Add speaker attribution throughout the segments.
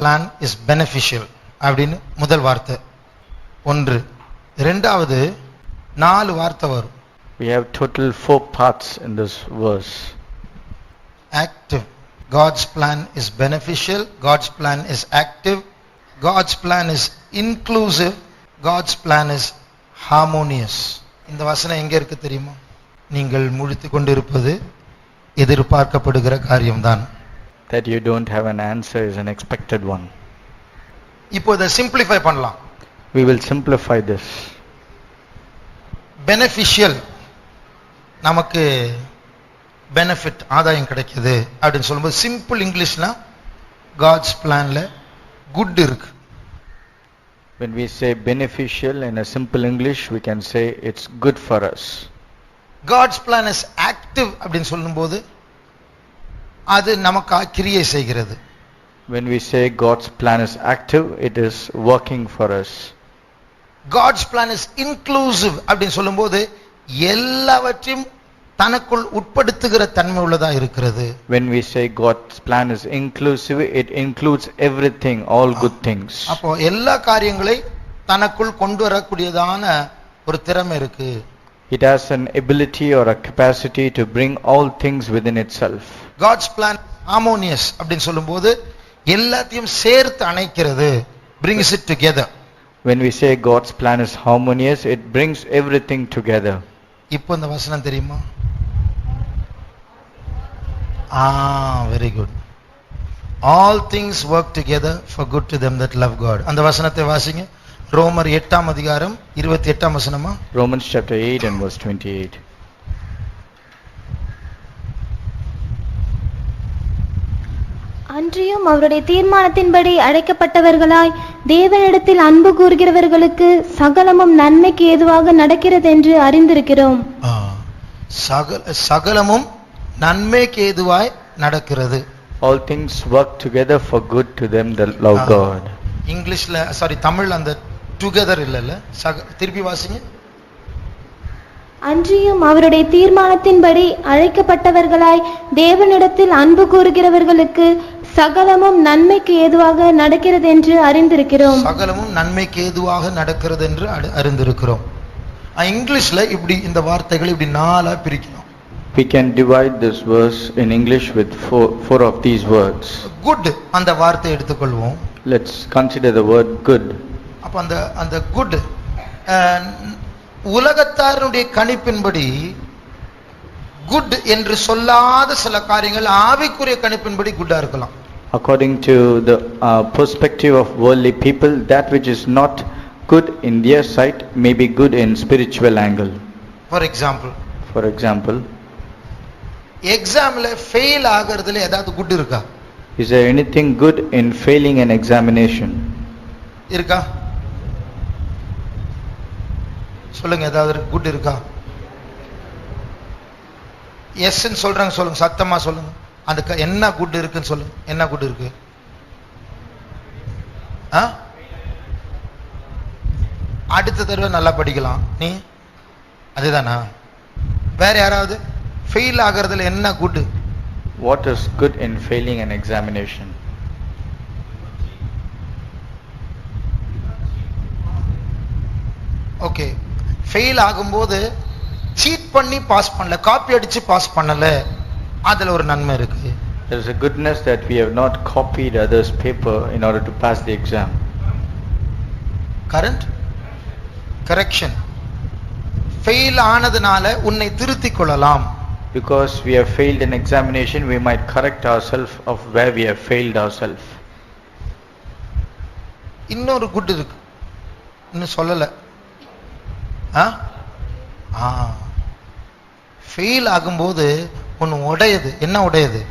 Speaker 1: plan is beneficial அப்படினு முதல் வார்த்தை ஒன்று. இரண்டாவது 4 வார்த்தை வரும்.
Speaker 2: We have total 4 parts in this verse.
Speaker 1: Active. God's plan is beneficial, God's plan is active, God's plan is inclusive, God's plan is harmonious. இந்த வசனம் எங்க இருக்கு தெரியுமா? நீங்கள் முழித்துக் கொண்டிருப்பது எதிர்பார்க்கப்படுகிற காரியம்தான்.
Speaker 2: That you don't have an answer is an expected one.
Speaker 1: இப்போ இதை சிம்பிளிஃபை பண்ணலாம்.
Speaker 2: We will simplify this.
Speaker 1: Beneficial, நமக்கு பெனிஃபிட் ஆதாயம் கிடைக்குது அப்படின்னு சொல்லும்போது சிம்பிள் இங்கிலீஷ்னா God's planல குட் இருக்கு.
Speaker 2: When we say beneficial in a simple English, we can say it's good for us.
Speaker 1: God's plan is active அப்படின்னு சொல்லும்போது அது நமக்கு கிரியை செய்கிறது.
Speaker 2: When we say God's plan is active, it is working for us.
Speaker 1: God's plan is inclusive அப்படின்னு சொல்லும்போது எல்லாவற்றையும் தனக்குள் உட்படுத்துகிற தன்மை உள்ளதா இருக்கிறது.
Speaker 2: When we say God's plan is inclusive, it includes everything, all good things.
Speaker 1: அப்போ எல்லா காரியங்களை தனக்குள் கொண்டு வரக்கூடியதான ஒரு திறமை இருக்கு.
Speaker 2: It has an ability or a capacity to bring all things within itself.
Speaker 1: God's plan harmonious அப்படினு சொல்லும்போது எல்லாத்தையும் சேர்த்து அணைக்கிறது, brings it together.
Speaker 2: When we say God's plan is harmonious, it brings everything together.
Speaker 1: இப்போ இந்த வசனம் தெரியுமா? Very good. All things work together for good to them that love God. அந்த வசனத்தை வாசிங்க. ரோமர் 8ஆம் அதிகாரம் 28ஆம் வசனமா?
Speaker 2: Romans chapter 8 and verse 28.
Speaker 3: அன்றியும் அவருடைய தீர்மானத்தின்படி அழைக்கப்பட்டவர்களாய் தேவனிடத்தில் அன்பு கூறுகிறவர்களுக்கு சகலமும் நன்மைக்கு ஏதுவாக நடக்கிறது என்று அறிந்திருக்கிறோம்.
Speaker 1: சகலமும் நன்மைக்கு ஏதுவாய் நடக்கிறது.
Speaker 2: All things work together for good to them that love God.
Speaker 1: இங்கிலீஷ்ல தமிழ்ல அந்த டுகெதர் இல்லல்ல, திருப்பி வாசிங்க.
Speaker 3: அன்றியும் அவருடைய தீர்மானத்தின்படி அழைக்கப்பட்டவர்களாய் தேவனிடத்தில் அன்பு கூறுகிறவர்களுக்கு சகலமும் நன்மைக்கு ஏதுவாக நடக்கிறது என்று அறிந்திருக்கிறோம்.
Speaker 1: சகலமும் நன்மைக்கு ஏதுவாக நடக்கிறது என்று அறிந்திருக்கிறோம். இங்கிலீஷ்ல இப்படி இந்த வார்த்தைகளை இப்படி நாலா பிரிக்கணும்.
Speaker 2: We can divide this verse in English with four of these words.
Speaker 1: Good, அந்த வார்த்தையை எடுத்துக்கொள்வோம்.
Speaker 2: Let's consider the word good.
Speaker 1: அப்ப அந்த good உலகத்தாருடைய கணிப்பின்படி குட் என்று சொல்லாத சில காரியங்கள் ஆவிக்குரிய கணிப்பின்படி குட்டா இருக்கலாம்.
Speaker 2: According to the perspective of worldly people, that which is not good in their sight may be good in spiritual angle.
Speaker 1: For example, எக்ஸாம்ல ஃபெயில் ஆகிறதுல ஏதாவது குட் இருக்கா?
Speaker 2: Is there anything good in failing an examination?
Speaker 1: இருக்கா? சொல்லுங்க, ஏதாவது good இருக்கா? S ன்னு சொல்றாங்க, சொல்லுங்க, சத்தமா சொல்லுங்க. அதுக்கு என்ன குட் இருக்குன்னு சொல்லுங்க. என்ன குட் இருக்கு? அடுத்த தடவை நல்லா படிக்கலாம். நீ அதுதானா? வேற யாராவது ஃபெயில் ஆகிறதுல என்ன good?
Speaker 2: What is good in failing an examination?
Speaker 1: Okay, fail ஆகும்போது சீட் பண்ணி பாஸ் பண்ணல, காப்பி அடிச்சு பாஸ் பண்ணல, அதுல ஒரு நன்மை இருக்கு.
Speaker 2: There is a goodness that we have not copied others' paper in order to pass the exam.
Speaker 1: Correction. Fail ஆனதுனால உன்னை திருத்திக் கொள்ளலாம்.
Speaker 2: Because we have failed an examination, we might correct ourselves of where we have failed ourselves.
Speaker 1: இன்னொரு good இருக்கு, இன்னும் சொல்லல. Fail ஆகும்போது ஒன்னு உடையுது. என்ன உடையுது?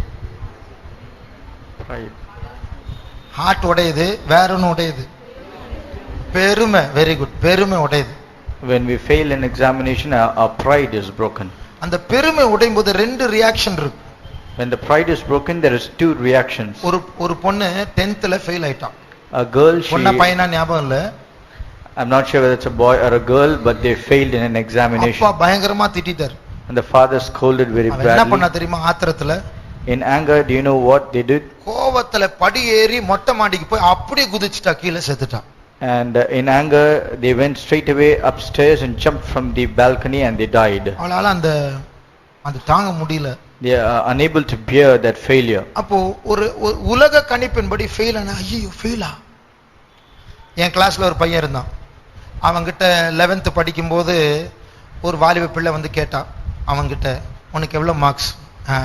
Speaker 1: ஹார்ட் உடையுது. வேற ஒன்னு உடையுது, பெருமை. வெரி குட், பெருமை உடையுது.
Speaker 2: When we fail an examination, our pride is broken.
Speaker 1: அந்த பெருமை உடையும் போது ரெண்டு ரியாக்ஷன் இருக்கு.
Speaker 2: When the pride is broken, there is two reactions.
Speaker 1: ஒரு பொண்ணு 10thல ஃபெயில் ஆயிட்டான்.
Speaker 2: A girl,
Speaker 1: பொண்ணா பையனா ஞாபகம் இல்ல,
Speaker 2: I'm not sure whether it's a boy or a girl, but they failed in an examination.
Speaker 1: அப்பா பயங்கரமா திட்டிட்டார்.
Speaker 2: And the father scolded very badly.
Speaker 1: என்ன பண்ணா தெரியுமா? ஆத்திரத்துல,
Speaker 2: in anger, do you know what they did?
Speaker 1: கோவத்துல படி ஏறி மொட்டை மாடிக்கு போய் அப்படியே குதிச்சுட்டா, கீழே செத்துட்டான்.
Speaker 2: And in anger, they went straight away upstairs and jumped from the balcony and they died.
Speaker 1: அவளால அந்த தாங்க முடியல.
Speaker 2: They are unable to bear that failure.
Speaker 1: அப்போ ஒரு உலக கணிப்பின்படி ஃபெயில் ஆனா, ஐயோ ஃபெயிலா. என் கிளாஸ்ல ஒரு பையன் இருந்தான். அவன்கிட்ட 11th படிக்கும்போது ஒரு வாலிப பிள்ளை வந்து கேட்டான் அவன்கிட்ட, உனக்கு எவ்வளவு மார்க்ஸ்?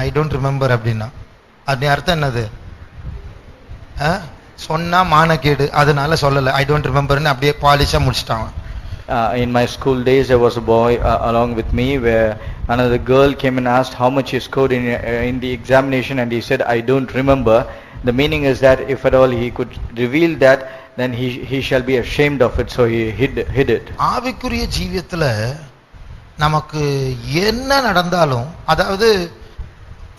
Speaker 1: ஐ டோன்ட் ரிமெம்பர் அப்படின்னா. அப்படி அர்த்தம் என்னது? சொன்னா மானக்கேடு, அதனால சொல்லல, ஐ டோன்ட் ரிமெம்பர்னு அப்படியே பாலிஷா முடிச்சிட்டான்.
Speaker 2: In my school days, there was a boy along with me where another girl came and asked how much he scored in the examination, and he said, I don't remember. The meaning is that if at all he could reveal that, then he shall be ashamed of it, so he hid it.
Speaker 1: ஆவிக்குரிய ஜீவியத்துல நமக்கு என்ன நடந்தாலும், அதாவது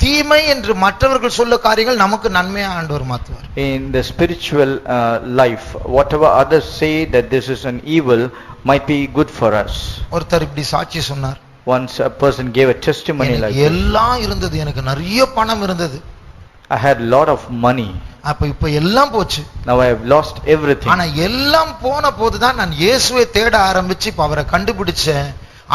Speaker 1: தீமை என்று மற்றவர்கள் சொல்ல காரியங்கள் நமக்கு நன்மையா ஆண்டவர் மாத்துவார்.
Speaker 2: In the spiritual life, whatever others say that this is an evil might be good for us.
Speaker 1: ஒருத்தர் இப்படி சாட்சி சொன்னார்.
Speaker 2: Once a person gave a testimony like this.
Speaker 1: எல்லாம் இருந்தது, எனக்கு நிறைய பணம் இருந்தது.
Speaker 2: I had lot of money.
Speaker 1: இப்ப எல்லாம் போச்சு.
Speaker 2: Now I have lost everything.
Speaker 1: ஆனா எல்லாம் போன போதுதான் நான் இயேசுவை தேட ஆரம்பிச்சு இப்ப அவரை கண்டுபிடிச்சேன்.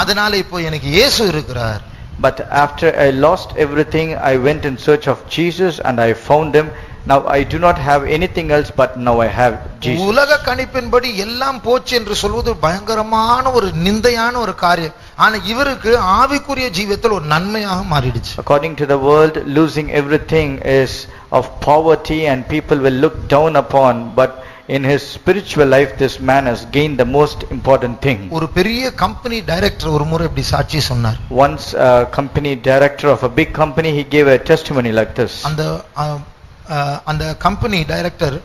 Speaker 1: அதனால இப்போ எனக்கு இயேசு இருக்கிறார்.
Speaker 2: But after I lost everything, I went in search of Jesus and I found him. Now I do not have anything else, but now I have Jesus.
Speaker 1: உலக கணிப்பின்படி எல்லாம் போச்சு என்று சொல்வது பயங்கரமான ஒரு நிந்தையான ஒரு காரியம். ஆனா இவருக்கு ஆவிக்குரிய ஜீவியத்தில் ஒரு நன்மையாக மாறிடுச்சு.
Speaker 2: According to the world, losing everything is of poverty and people will look down upon, but in his spiritual life this man has gained the most important thing.
Speaker 1: ஒரு பெரிய கம்பெனி டைரக்டர் ஒரு முறை இப்படி சாட்சி சொன்னார்.
Speaker 2: Once a company director of a big company, he gave a testimony like this.
Speaker 1: அந்த company director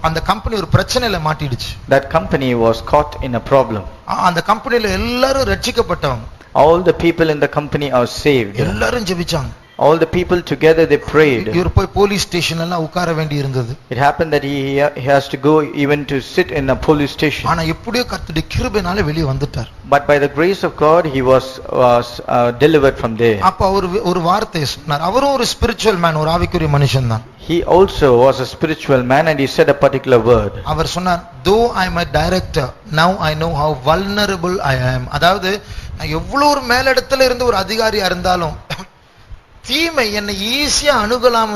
Speaker 1: அந்த company ஒரு பிரச்சனையில மாட்டிடுச்சு.
Speaker 2: That company was caught in a problem.
Speaker 1: அந்த கம்பெனில எல்லாரும் ரட்சிக்கப்பட்டவங்க.
Speaker 2: All the people in the company are saved.
Speaker 1: எல்லாரும் ஜெபிச்சாங்க.
Speaker 2: All the people together they prayed.
Speaker 1: இவர் போய் போலீஸ் ஸ்டேஷன்ல எல்லாம் உட்கார வேண்டி இருந்தது.
Speaker 2: It happened that he has to go even to sit in a police station.
Speaker 1: ஆனா எப்படியோ கர்த்தருடைய கிருபையால வெளிய வந்துட்டார்.
Speaker 2: But by the grace of God he was delivered from there.
Speaker 1: அப்ப அவர் ஒரு வார்த்தை சொன்னார். அவரும் ஒரு ஸ்பிரிச்சுவல் மேன், ஒரு ஆவிக்குரிய மனுஷன் தான்.
Speaker 2: He also was a spiritual man and he said a particular word.
Speaker 1: அவர் சொன்னார், though I am a director, now I know how vulnerable I am. அதாவது நான் எவ்வளவு ஒரு மேலிடத்துல இருந்து ஒரு அதிகாரியா இருந்தாலும் தீமை என்னை ஈஸியா அணுகலாம்.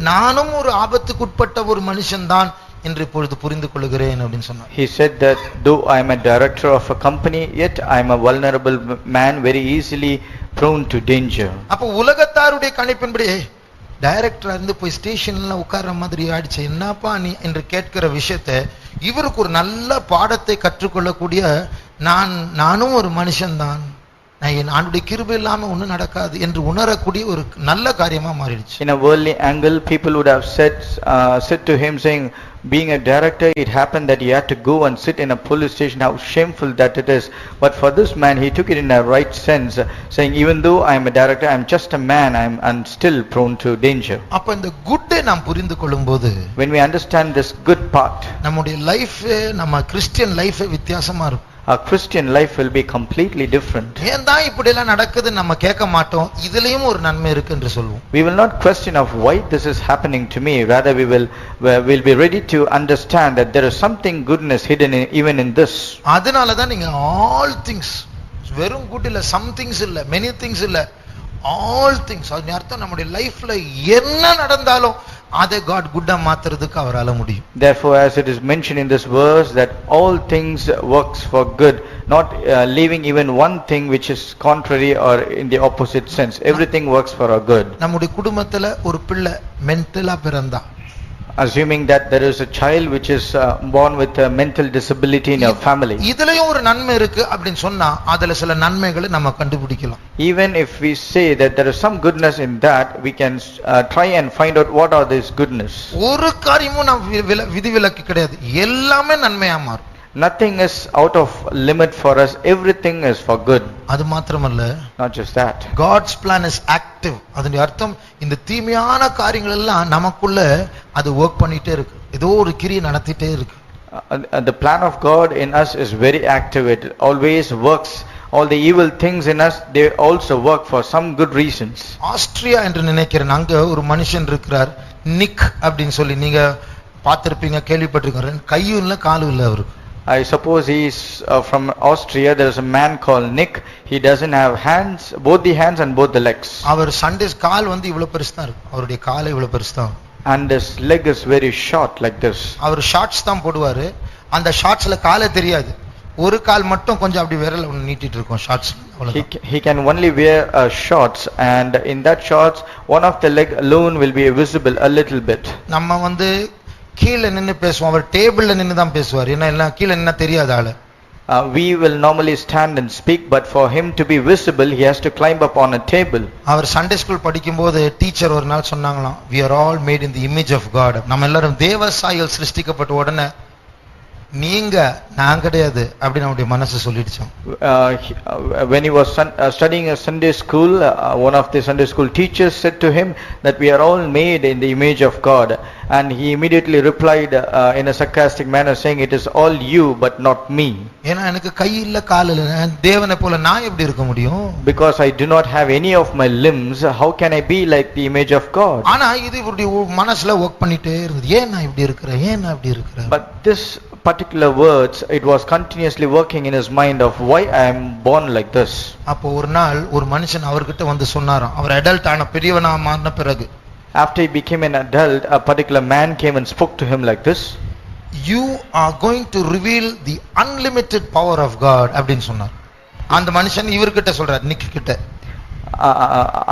Speaker 1: நானும் ஒரு ஆபத்துக்குட்பட்ட ஒரு மனுஷன் தான் என்று இப்பொழுது புரிந்து கொள்கிறேன் அப்படின்னு சொன்னார்.
Speaker 2: He said that though I am a director of a company, yet I am a vulnerable man, very easily prone to danger.
Speaker 1: அப்ப உலகத்தாருடைய கணிப்பின்படி டைரக்டரா இருந்து போய் ஸ்டேஷன்ல உட்கார்ற மாதிரி ஆயிடுச்சு, என்னப்பா நீ என்று கேட்கிற விஷயத்தை இவருக்கு ஒரு நல்ல பாடத்தை கற்றுக்கொள்ளக்கூடிய நானும் ஒரு மனுஷன் தான், ஆண்டுடைய கிருபை இல்லாம ஒண்ணும் நடக்காது என்று உணரக்கூடிய ஒரு நல்ல காரியமா மாறிடுச்சு.
Speaker 2: In a worldly angle, people would have said to him saying, being a director, it happened that he had to go and sit in a police station, how shameful that it is. But for this man, he took it in a right sense, saying, even though I am a director, I am just a man, I am still prone to danger.
Speaker 1: அப்ப இந்த குட்டை நாம் புரிந்து கொள்ளும்போது,
Speaker 2: when we understand this good part,
Speaker 1: நம்முடைய life, நம்ம Christian life வித்தியாசமா இருக்கும்.
Speaker 2: Our Christian life will be completely different.
Speaker 1: ஏன் தான் இப்படி எல்லாம் நடக்குது நம்ம கேட்க மாட்டோம், இதுலயும் ஒரு நன்மை இருக்கு என்று சொல்வோம்.
Speaker 2: We will not question of why this is happening to me, rather we will be ready to understand that there is something goodness hidden even in this.
Speaker 1: அதனால தான் நீங்க all things, வெறும் good இல்ல, some things இல்ல, many things இல்ல, all things, அது அர்த்தம் நம்முடைய லைஃப்ல என்ன நடந்தாலும் அதை God குட்டா மாத்துறதுக்கு அவரால முடியும்.
Speaker 2: Therefore, as it is mentioned in this verse, that all things works for good, not leaving even one thing which is contrary or in the opposite sense. Everything works for our good.
Speaker 1: நம்முடைய குடும்பத்துல ஒரு பிள்ளை மென்டலா பிறந்தா,
Speaker 2: assuming that there is a child which is born with a mental disability in your family,
Speaker 1: இதுலயும் ஒரு நன்மை இருக்கு அப்படினு சொன்னா அதுல சில நன்மைகளை நம்ம கண்டுபிடிக்கலாம்.
Speaker 2: Even if we say that there is some goodness in that, we can try and find out what are these goodness.
Speaker 1: ஒரு காரியமும் நம்ம விதிவிலக்கு கிடையாது, எல்லாமே நன்மையா மாறும்.
Speaker 2: Nothing is out of limit for us, everything is for good.
Speaker 1: அது மாத்திரமல்ல,
Speaker 2: not just that,
Speaker 1: God's plan is active. அதனுடைய அர்த்தம் இந்த தீமையான காரியங்கள் எல்லாம் நமக்குள்ள அது வர்க் பண்ணிட்டே இருக்கு, ஏதோ ஒரு கிரியை நடத்திட்டே இருக்கு.
Speaker 2: The plan of God in us is very active, it always works. All the evil things in us, they also work for some good reasons.
Speaker 1: Austria என்று நினைக்கிறேன், அங்க ஒரு மனுஷன் இருக்கிறார், நிக் அப்படின்னு சொல்லி நீங்க பார்த்திருப்பீங்க, கேள்விப்பட்டிருக்கீங்க. கையும் இல்ல காலும் இல்ல அவருக்கு.
Speaker 2: I suppose he's from Austria. There's a man called Nick. He doesn't have hands, both the hands and both the legs.
Speaker 1: அவர் சண்டேஸ் கால் வந்து இவ்வளவு பெருசு தான் இருக்கு. அவருடைய கால் இவ்வளவு பெருசு தான்.
Speaker 2: And his leg is very short like this.
Speaker 1: அவர் ஷார்ட்ஸ் தான் போடுவாரு. அந்த ஷார்ட்ஸ்ல காலே தெரியாது. ஒரு கால் மட்டும் கொஞ்சம் அப்படி விரல் நீட்டிட்டு இருக்கும் shorts.
Speaker 2: He can only wear shorts, and in that shorts one of the leg alone will be visible a little bit.
Speaker 1: நம்ம வந்து கீழ நின்னு பேசுவோம், அவர் டேபிள்ல நின்னு தான் பேசுவார். என்ன கீழ நின்னா தெரியாது ஆளு.
Speaker 2: We will normally stand and speak, but for him to be visible he has to climb up on a table.
Speaker 1: அவர் சண்டே ஸ்கூல் படிக்கும்போது டீச்சர் ஒரு நாள் சொன்னாங்களாம், we are all made in the image of God. நம்ம எல்லாரும் தேவ சாயல் சிருஷ்டிக்கப்பட்ட உடனே நீங்க நான் கிடையாது அப்படி நம்முடைய மனசு சொல்லிடுச்சோம்.
Speaker 2: When he was studying a Sunday school, one of the Sunday school teachers said to him that we are all made in the image of God, and he immediately replied in a sarcastic manner saying, it is all you but not me.
Speaker 1: ஏன்னா எனக்கு கை இல்ல கால் இல்ல, தேவனை போல நான் எப்படி இருக்க முடியும்?
Speaker 2: Because I do not have any of my limbs, how can I be like the image of God?
Speaker 1: ஆனா இது இவருடைய மனசுல வர்க் பண்ணிட்டே இருந்தது. ஏன் நான் இப்படி இருக்கிறேன், ஏன் நான் இப்படி இருக்கிறேன்?
Speaker 2: But this particular words, it was continuously working in his mind of why I am born like this.
Speaker 1: அப்போ ஒரு நாள் ஒரு மனுஷன் அவர்கிட்ட வந்து சொன்னாராம், அவர் அடல்ட் ஆன பெரியவனா மாறின பிறகு.
Speaker 2: After he became an adult, a particular man came and spoke to him like this.
Speaker 1: You are going to reveal the unlimited power of God அப்படினு சொன்னார். அந்த மனுஷன் இவர்கிட்ட சொல்றார், நிக் கிட்ட.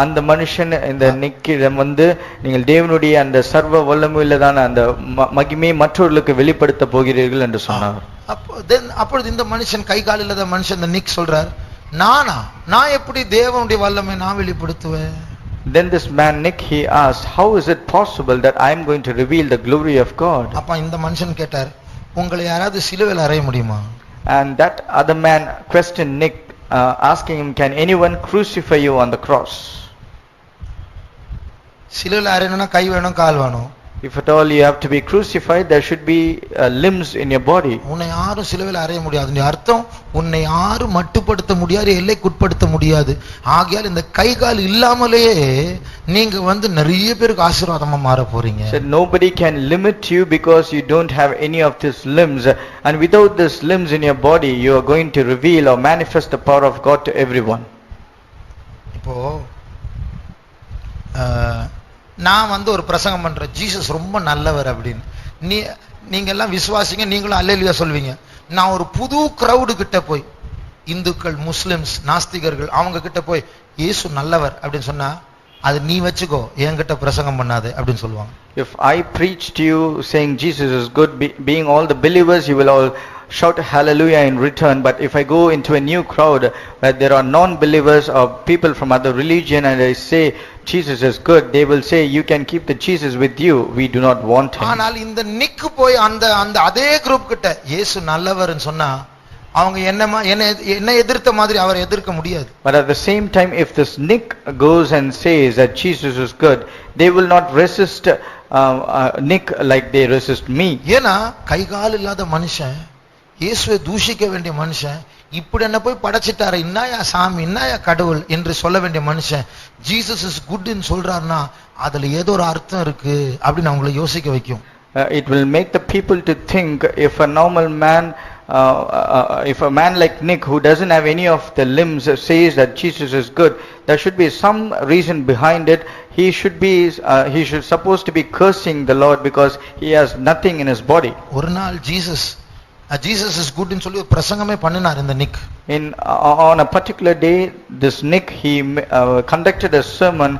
Speaker 2: அந்த மனுஷன் இந்த நிக்கிடம் வந்து நீங்கள் தேவனுடைய அந்த சர்வ வல்லமையுள்ளதான அந்த மகிமையை மற்றவர்களுக்கு வெளிப்படுத்த போகிறீர்கள் என்று சொன்னார்.
Speaker 1: அப்பொழுது இந்த மனுஷன் கை கால் இல்லாத மனுஷன் இந்த நிக் சொல்றார், நான் எப்படி தேவனுடைய வல்லமை நான் வெளிப்படுத்துவேன்?
Speaker 2: Then this man Nick, he asked, how is it possible that I am going to reveal the glory of God?
Speaker 1: அப்ப இந்த மனுஷன் கேட்டார், உங்களை யாராவது சிலுவையில் அறைய முடியுமா?
Speaker 2: And that other man questioned Nick, asking him, can anyone crucify you on the cross?
Speaker 1: சிலுவையில் அறையணும்னா கை வேணும் கால் வேணும்.
Speaker 2: If at all you have to be crucified, there should be limbs in your body.
Speaker 1: உன்னை யாரும் சிலுவையில் அறைய முடியாது. நீ அர்த்தம் உன்னை யாரும் மட்டுப்படுத்த முடியாது, எல்லைக்குட்படுத்த முடியாது. ஆகையால் இந்த கை கால் இல்லாமலேயே நீங்க வந்து நிறைய பேருக்கு ஆசீர்வாதமா மாற போறீங்க.
Speaker 2: So nobody can limit you because you don't have any of these limbs, and without these limbs in your body you are going to reveal or manifest the power of God to everyone.
Speaker 1: இப்போ நான் வந்து ஒரு பிரசங்கம் பண்றேன், Jesus ரொம்ப நல்லவர் அப்படின்னு. நீங்க எல்லாம் விசுவாசிங்க, நீங்களும் அல்லேலூயா சொல்வீங்க. நான் ஒரு புது கிரவுடு கிட்ட போய், இந்துக்கள், முஸ்லிம்ஸ், நாஸ்திகர்கள், அவங்க கிட்ட போய் இயேசு நல்லவர் அப்படின்னு சொன்னா, அது நீ வச்சுக்கோ, என்கிட்ட பிரசங்கம் பண்ணாதே அப்படின்னு சொல்லுவாங்க.
Speaker 2: If I preach to you saying Jesus is good, being all the believers, you will all shout hallelujah in return. But if I go into a new crowd where there are non-believers or people from other religion and I say Jesus is good, they will say you can keep the Jesus with you, we do not want him.
Speaker 1: ஆனால் இந்த நிக்கு போய் அந்த அதே group கிட்ட இயேசு நல்லவர்னு சொன்னா, அவங்க என்ன எதிர்த்த மாதிரி அவரை எதிர்க்க முடியாது.
Speaker 2: But at the same time, if this Nick goes and says that Jesus is good, they will not resist Nick like they resist me.
Speaker 1: ஏன்னா கை கால் இல்லாத மனுஷன், இயேசுவை தூஷிக்க வேண்டிய மனுஷன், இப்படி என்ன போய் படைச்சிட்டாரு, இன்னாயா சாமி, இன்னாயா கடவுள் என்று சொல்ல வேண்டிய மனுஷன் ஜீசஸ் இஸ் குட்னு சொல்றாருன்னா அதுல ஏதோ ஒரு அர்த்தம் இருக்கு அப்படின்னு அவங்களை யோசிக்க வைக்கும்.
Speaker 2: It will make the people to think, if a normal man, if a man like Nick who doesn't have any of the limbs says that Jesus is good, there should be some reason behind it. He should supposed to be cursing the Lord because he has nothing in his body.
Speaker 1: ஒரு நாள் Jesus is good ன்னு சொல்லி பிரசங்கமே பண்ணினார் இந்த நிக்.
Speaker 2: On a particular day, this Nick, he conducted a sermon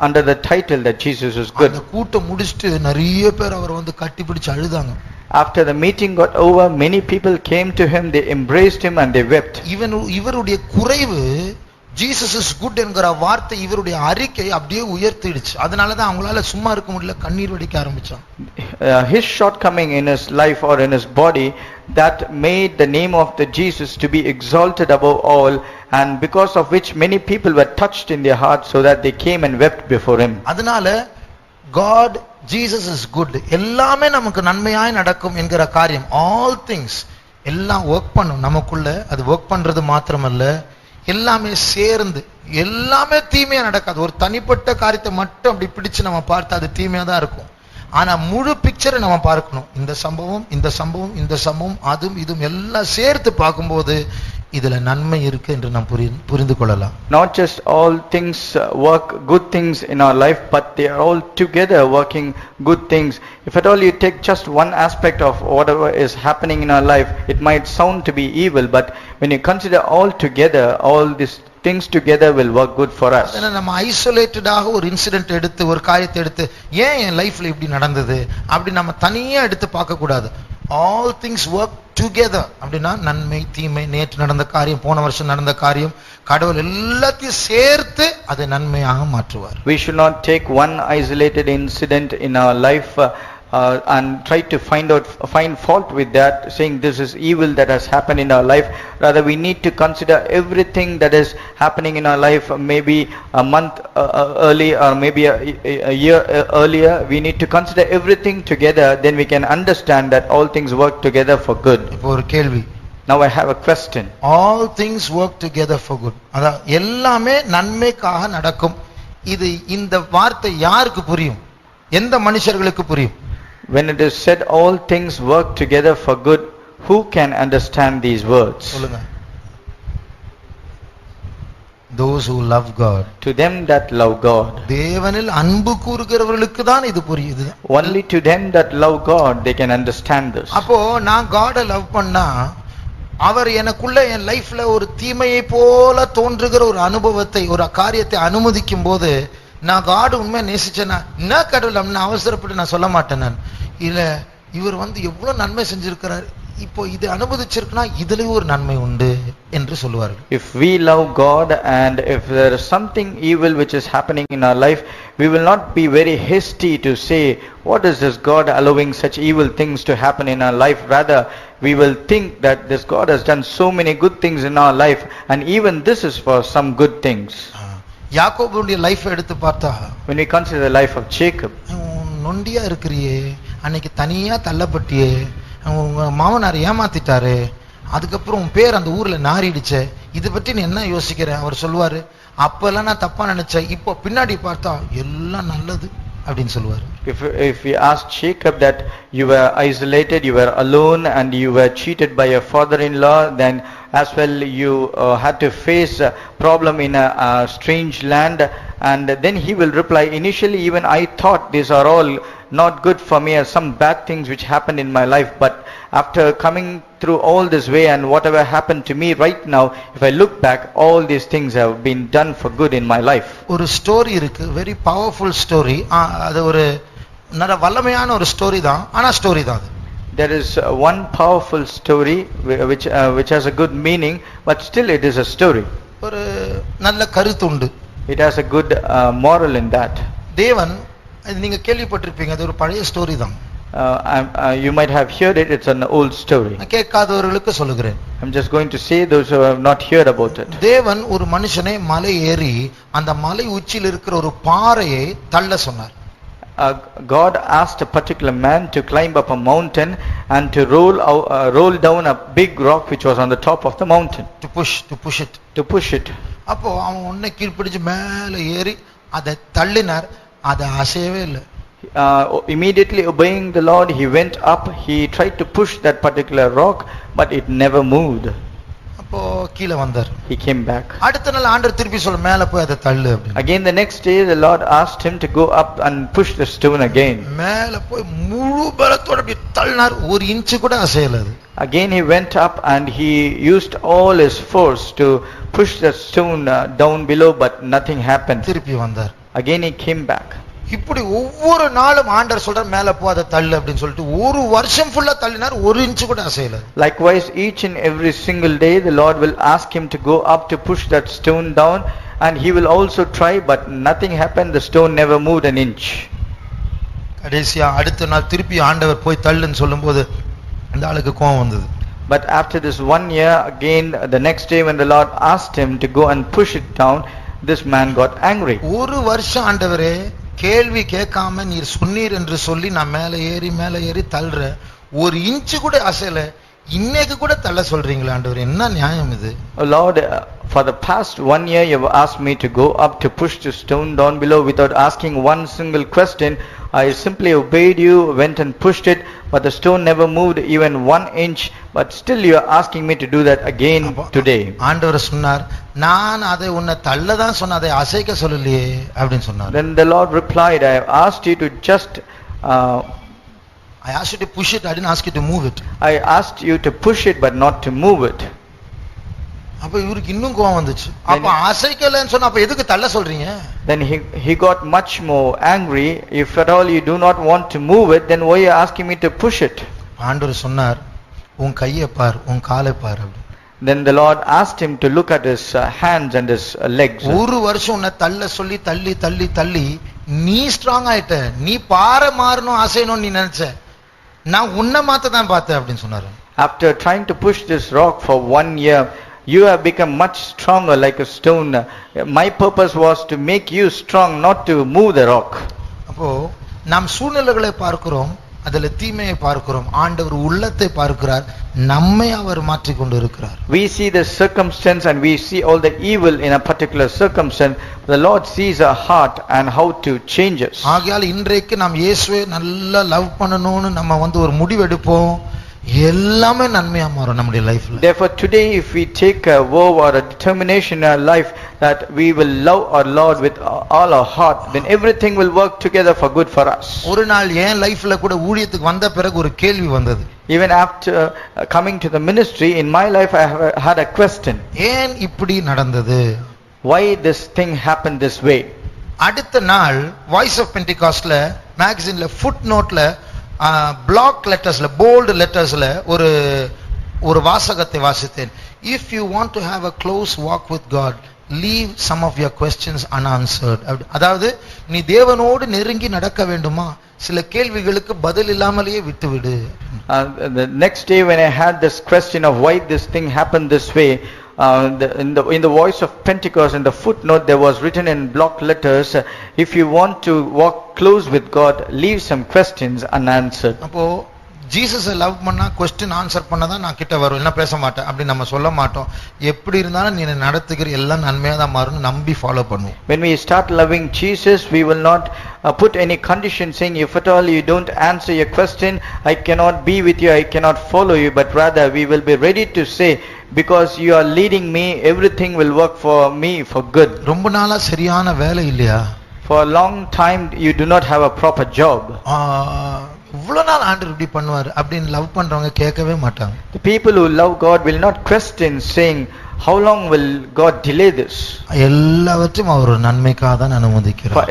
Speaker 2: under the title that Jesus is good.
Speaker 1: அந்த கூட்டம் முடிச்சிட்டு நிறைய பேர் அவர் வந்து கட்டி பிடிச்சு அழுதாங்க.
Speaker 2: After the meeting got over, many people came to him, they embraced him and they wept.
Speaker 1: இவருடைய குறைவு ஜீசஸ் இஸ் குட் என்கிற வார்த்தை இவருடைய அறிக்கை அப்படியே உயர்த்திடுச்சு. அதனால தான் அவங்களால சும்மா இருக்க முடியல, கண்ணீர் வடிக்க ஆரம்பிச்சாங்க.
Speaker 2: His shortcoming in his life or in his body, that made the name of the Jesus to be exalted above all, and because of which many people were touched in their hearts, so that they came and wept before him.
Speaker 1: அதனால God, Jesus is good, எல்லாமே நமக்கு நன்மையாய் நடக்கும் என்கிற காரியம், all things எல்லாம் work பண்ணும் நமக்குள்ள. அது வர்க் பண்றது மாத்திரமல்ல, எல்லாமே சேர்ந்து, எல்லாமே தீமையா நடக்காது. ஒரு தனிப்பட்ட காரியத்தை மட்டும் அப்படி பிடிச்சு நம்ம பார்த்தா அது தீமையா தான் இருக்கும். ஆனா முழு பிக்சரை நம்ம பார்க்கணும். இந்த சம்பவம் இந்த சம்பவம் இந்த சம்பவம் அதுவும் இதுவும் எல்லாம் சேர்த்து பார்க்கும்போது இதுல நன்மை இருக்கு என்று நாம் புரிந்து கொள்ளலாம்.
Speaker 2: Not just all things work good things in our life, but they are all together working good things. If at all you take just one aspect of whatever is happening in our life, it might sound to be evil, but when you consider all together, all these things together will work good for us.
Speaker 1: அதனால நம்ம ஐசோலேட்டடாக ஒரு incident எடுத்து ஒரு காரியத்தை எடுத்து ஏன் என் லைஃப்ல இப்படி நடந்தது அப்படி நம்ம தனியா எடுத்து பார்க்க கூடாது. all things work together அப்படினா நன்மை தீமை நேற்று நடந்த காரியம் போன வருஷம் நடந்த காரியம் கடவுள் எல்லாத்தையும் சேர்த்து அதை நன்மையாக மாற்றுவார்.
Speaker 2: We should not take one isolated incident in our life and try to find fault with that, saying this is evil that has happened in our life. Rather, we need to consider everything that is happening in our life, maybe a month early or maybe a year earlier. We need to consider everything together, then we can understand that all things work together for good.
Speaker 1: இப்போ ஒரு கேள்வி.
Speaker 2: Now I have a question.
Speaker 1: all things work together for good. அத எல்லாமே நன்மைக்காக நடக்கும். இது இந்த வார்த்தை யாருக்கு புரியும்? எந்த மனுஷர்களுக்கு புரியும்?
Speaker 2: When it is said all things work together for good, who can understand these words?
Speaker 1: சொல்லுங்க. those who love God.
Speaker 2: To them that love God.
Speaker 1: தேவனில் அன்பு கூறுகிறவர்களுக்கு தான் இது புரியுது.
Speaker 2: Only to them that love God they can understand this.
Speaker 1: அப்போ நான் God love பண்ணா அவர் எனக்குள்ள என் லைஃப்ல ஒரு தீமையை போல தோன்றுகிற ஒரு அனுபவத்தை ஒரு காரியத்தை அனுமதிக்கும் போது நான் காட் உண்மையா நேசிச்சேனா என்ன கடவுள் நான் அவசரப்பட்டு நான் சொல்ல மாட்டேன். நான் இல்ல இவர் எவ்வளவு நன்மை செஞ்சிருக்கிறார் இப்போ இது அனுமதிச்சிருக்குனா இதுலயும் ஒரு நன்மை உண்டு என்று சொல்லுவார்கள்.
Speaker 2: If we love God and if there is something evil which is happening in our life, we will not be very hasty to say what is this God allowing such evil things to happen in our life. Rather, we will think that this God has done so many good things in our life and even this is for some good things.
Speaker 1: யாக்கோபுடைய life எடுத்து பார்த்தா
Speaker 2: when we consider the life of Jacob,
Speaker 1: நொண்டியா இருக்கிறியே அன்னைக்கு தனியா தள்ளப்பட்டியே உங்க மாமனார் ஏமாத்திட்டாரு அதுக்கப்புறம் உன் பேர் அந்த ஊர்ல நாறிடுச்சே இதை பற்றி நீ என்ன யோசிக்கிற? அவர் சொல்லுவாரு அப்பெல்லாம் நான் தப்பா நினைச்சேன் இப்போ பின்னாடி பார்த்தா எல்லாம் நல்லது அப்படின்னு சொல்லுவாரு.
Speaker 2: If we ask Jacob that you were isolated, you were alone and you were cheated by your father-in-law, then as well you had to face a problem in a strange land, and then he will reply, initially even I thought these are all not good for me, as some bad things which happened in my life, but after coming through all this way and whatever happened to me right now, if I look back, all these things have been done for good in my life.
Speaker 1: ஒரு story இருக்கு, very powerful story. அது ஒரு நல்ல வல்லமையான ஒரு story தான், ஆனா story தான் அது.
Speaker 2: There is one powerful story which has a good meaning, but still it is a story.
Speaker 1: ஒரு நல்ல கருத்து உண்டு.
Speaker 2: It has a good moral in that.
Speaker 1: தேவன் நீங்க கேள்விப்பட்டிருப்பீங்க, அது ஒரு பழைய ஸ்டோரி தான்.
Speaker 2: You might have heard it, it's an old story.
Speaker 1: கேட்காதவர்களுக்கு சொல்லுகிறேன்.
Speaker 2: I'm just going to say those who have not heard about it.
Speaker 1: தேவன் ஒரு மனுஷனை மலை ஏறி அந்த மலை உச்சியில் இருக்கிற ஒரு பாறையை தள்ள சொன்னார்.
Speaker 2: God asked a particular man to climb up a mountain and to roll down a big rock which was on the top of the mountain.
Speaker 1: To push it. அப்போ அவன் உன்னை கீழ்ப்பிடிச்சு மேலே ஏறி அதை தள்ளினார், அதை அசையவே இல்லை.
Speaker 2: Immediately obeying the Lord, he went up, he tried to push that particular rock, but it never moved.
Speaker 1: அப்போ கீழே வந்தார்.
Speaker 2: He came back.
Speaker 1: அடுத்த நாள் ஆண்டவர் திருப்பி சொல்ல மேலே போய் அதை தள்ளு அப்படி.
Speaker 2: Again the next day the Lord asked him to go up and push the stone again.
Speaker 1: மேலே போய் முழு பலத்தோட அப்படி தள்ளினார், ஒரு இன்ச் கூட அசையல அது.
Speaker 2: Again he went up and he used all his force to push the stone down below, but nothing happened.
Speaker 1: திருப்பி வந்தார்.
Speaker 2: Again he came back.
Speaker 1: இப்படி ஒவ்வொரு நாளும் ஆண்டவர் சொல்றார் மேலே போ அதை தள்ளு அப்படின்னு சொல்லிட்டு ஒரு வருஷம் ஃபுல்லா தள்ளினார், ஒரு இன்ச் கூட அசையல.
Speaker 2: Likewise each and every single day the Lord will ask him to go up to push that stone down, and he will also try, but nothing happened, the stone never moved an inch.
Speaker 1: கடைசியா அடுத்த நாள் திருப்பி ஆண்டவர் போய் தள்ளுன்னு சொல்லும்போது அந்த ஆளுக்கு கோபம் வந்தது.
Speaker 2: But after this 1 year, again the next day when the Lord asked him to go and push it down, this man got angry.
Speaker 1: ஒரு வருஷம் ஆண்டவரே கேள்வி கேட்காம நீர் சொன்னீர் என்று சொல்லி நான் மேலே ஏறி தள்ளுற, ஒரு இன்ச்சு கூட அசையல, இன்னைக்கு கூட தள்ள சொல்றீங்களா ஆண்டவரே, என்ன நியாயம் இது?
Speaker 2: Oh Lord, for the past 1 year you have asked me to go up to push the stone down below without asking one single question. I simply obeyed you, went and pushed it, but the stone never moved even 1 inch, but still you are asking me to do that again today.
Speaker 1: ஆண்டவர் சொன்னார், நான் அதை உன்னை தள்ள தான் சொன்ன, அதை அசைக்க சொல்லலையே அப்படின்னு சொன்னார்.
Speaker 2: Then the Lord replied, I have asked you to just
Speaker 1: I asked you to push it, I didn't ask you to move it.
Speaker 2: I asked you to push it but not to move it.
Speaker 1: அப்ப இவருக்கு இன்னும் கோவம் வந்துச்சு. அப்ப அசைக்கலன்னு சொன்னா அப்ப எதுக்கு தள்ள சொல்றீங்க?
Speaker 2: Then he got much more angry. If at all you do not want to move it, then why are you asking me to push it?
Speaker 1: ஆண்டவர் சொன்னார், உன் கையை பார், உன் காலை பார்.
Speaker 2: Then the Lord asked him to look at his hands and his legs.
Speaker 1: ஒரு வருஷம் உன்னை தள்ள சொல்லி தள்ளி தள்ளி தள்ளி நீ ஸ்ட்ராங் ஆயிட்ட, நீ பாறை மாறணும் அசையணும் நீ நினைச்ச, நான் உன்னை மாத்த தான் பார்த்தேன் அப்படின்னு சொன்னாரு.
Speaker 2: After trying to push this rock for 1 year, you have become much stronger like a stone. My purpose was to make you strong, not to move the rock.
Speaker 1: அப்போ நாம் சூழ்நிலைகளை பார்க்கிறோம், அதுல தீமையை பார்க்கிறோம். ஆண்டவர் உள்ளத்தை பார்க்கிறார், நம்மை அவர் மாற்றிக் கொண்டு இருக்கிறார்.
Speaker 2: We see the circumstance and we see all the evil in a particular circumstance. The Lord sees our heart and how to change us.
Speaker 1: ஆகையால் இன்றைக்கு நாம் இயேசுவை நல்லா லவ் பண்ணணும்னு நம்ம ஒரு முடிவு எடுப்போம், எல்லாமே நன்மையா மாறும் நம்முடைய லைஃப்ல.
Speaker 2: Therefore today if we take a vow or a determination in our life that we will love our Lord with all our heart, then everything will work together for good for us.
Speaker 1: ஒரு நாள் என் லைஃப்ல கூட ஊழியத்துக்கு வந்த பிறகு ஒரு கேள்வி வந்தது.
Speaker 2: Even after coming to the ministry in my life I have had a question.
Speaker 1: ஏன் இப்படி நடந்தது?
Speaker 2: Why this thing happened this way?
Speaker 1: அடுத்த நாள் வாய்ஸ் ஆஃப் பென்டிகாஸ்ட்ல மேகசின்ல ஃபுட் நோட்ல பிளாக் லெட்டர்ஸ்ல போல்ட் லெட்டர்ஸ்ல ஒரு வாசகத்தை வாசித்தேன். If you want to have a close walk with God, leave some of your questions unanswered. அதாவது நீ தேவனோடு நெருங்கி நடக்க வேண்டுமா, சில கேள்விகளுக்கு பதில் இல்லாமலேயே விட்டுவிடு.
Speaker 2: The next day when I had this question of why this thing happened this way, in the voice of Pentecost, in the footnote there was written in block letters, if you want to walk close with God, leave some questions unanswered.
Speaker 1: அப்போ ஜீசஸை love பண்ணா question answer பண்ணதான் நான் கிட்ட வரும், என்ன பேச மாட்டேன் அப்படி நம்ம சொல்ல மாட்டோம். எப்படி இருந்தாலும் நீ நடத்துகிற எல்லாம் நன்மையா தான் மாறும் நம்பி ஃபாலோ பண்ணுவோம்.
Speaker 2: When we start loving Jesus, we will not put any condition saying if at all you don't answer your question, I cannot be with you, I cannot follow you, but rather we will be ready to say because you are leading me, everything will work for me for good.
Speaker 1: ரொம்ப நாளா சரியான வேலை இல்லையா?
Speaker 2: For a long time you do not have a proper job.
Speaker 1: இவ்வளவு நாள் ஆண்டவர் இப்படி பண்ணுவார் அப்படின்னு லவ் பண்றவங்க கேட்கவே மாட்டாங்க.
Speaker 2: The people who love God will not question saying how long will God delay this?
Speaker 1: எல்லாவற்றையும் அவர் நன்மைக்காக தான் அனுமதிக்கிறார்.
Speaker 2: For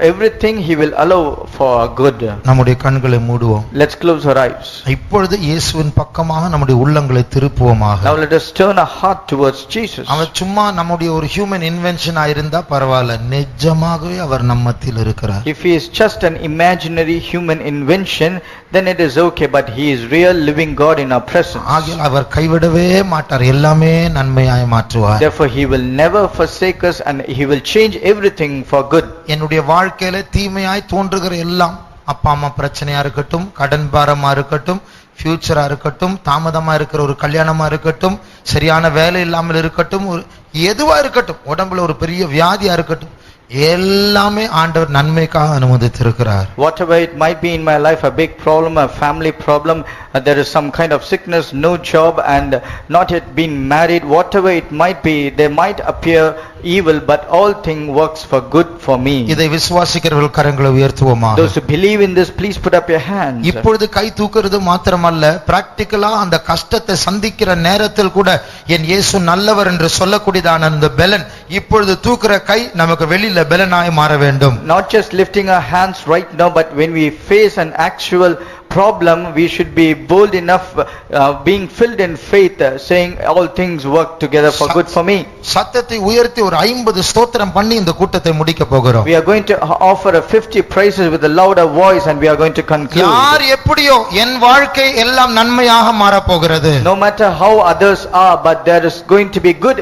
Speaker 2: everything he will allow for good.
Speaker 1: நம்முடைய கண்களை மூடுவோம்.
Speaker 2: Let's close our eyes.
Speaker 1: இப்பொழுது இயேசுவின் பக்கமாக நம்முடைய உள்ளங்களை திருப்புவோமாக.
Speaker 2: Now let us turn our heart towards Jesus.
Speaker 1: அவர் சும்மா நம்முடைய ஒரு ஹியூமன் இன்வென்ஷனா இருந்தா பரவாயில்லை, நிஜமாகவே அவர் நம்ம மத்தியில் இருக்கிறார்.
Speaker 2: If he is just an imaginary human invention, then it is okay, but he is real living God in our presence.
Speaker 1: ஆகையால் அவர் கைவிடவே மாட்டார், எல்லாமே நன்மையாய் மாற்றுவார்.
Speaker 2: Therefore he will never forsake us and he will change everything for good.
Speaker 1: என்னுடைய வாழ்க்கையில தீமையாய் தோன்றுகிற எல்லாம், அப்பா அம்மா பிரச்சனையா இருக்கட்டும், கடன் பாரமா இருக்கட்டும், ஃபியூச்சரா இருக்கட்டும், தாமதமா இருக்கிற ஒரு கல்யாணமா இருக்கட்டும், சரியான வேலை இல்லாமல் இருக்கட்டும், எதுவா இருக்கட்டும், உடம்புல ஒரு பெரிய வியாதியா இருக்கட்டும், எல்லாமே ஆண்டவர் நன்மைக்காக அனுமதித்திருக்கிறார்.
Speaker 2: Whatever it might be in my life, a big problem, a family problem, there is some kind of sickness, no job and not yet been married, whatever it might be, they might appear evil, but all thing works for good for me.
Speaker 1: இதை விசுவாசிக்கிறவர்கள் கரங்களை உயர்த்துவோமா?
Speaker 2: Those who believe in this, please put up your hands.
Speaker 1: இப்பொழுது கை தூக்குறது மாத்திரமல்ல, பிராக்டிகலா அந்த கஷ்டத்தை சந்திக்கிற நேரத்தில் கூட என் இயேசு நல்லவர் என்று சொல்லக்கூடியதான அந்த பெலன், இப்பொழுது தூக்குற கை நமக்கு வெளியில பெலனாய் மாற வேண்டும்.
Speaker 2: Not just lifting our hands right now, but when we face an actual problem, we should be bold enough, being filled in faith, saying all things work together for good for me.
Speaker 1: சத்தத்தை உயர்த்தி ஒரு 50 ஸ்தோத்திரம் பண்ணி இந்த கூட்டத்தை முடிக்க போகிறோம்.
Speaker 2: We are going to offer a 50 praises with a louder voice and we are going to conclude.
Speaker 1: யார் எப்படியோ என் வாழ்க்கை எல்லாம் நன்மையாக மாற போகிறது.
Speaker 2: No matter how others are, but there is going to be good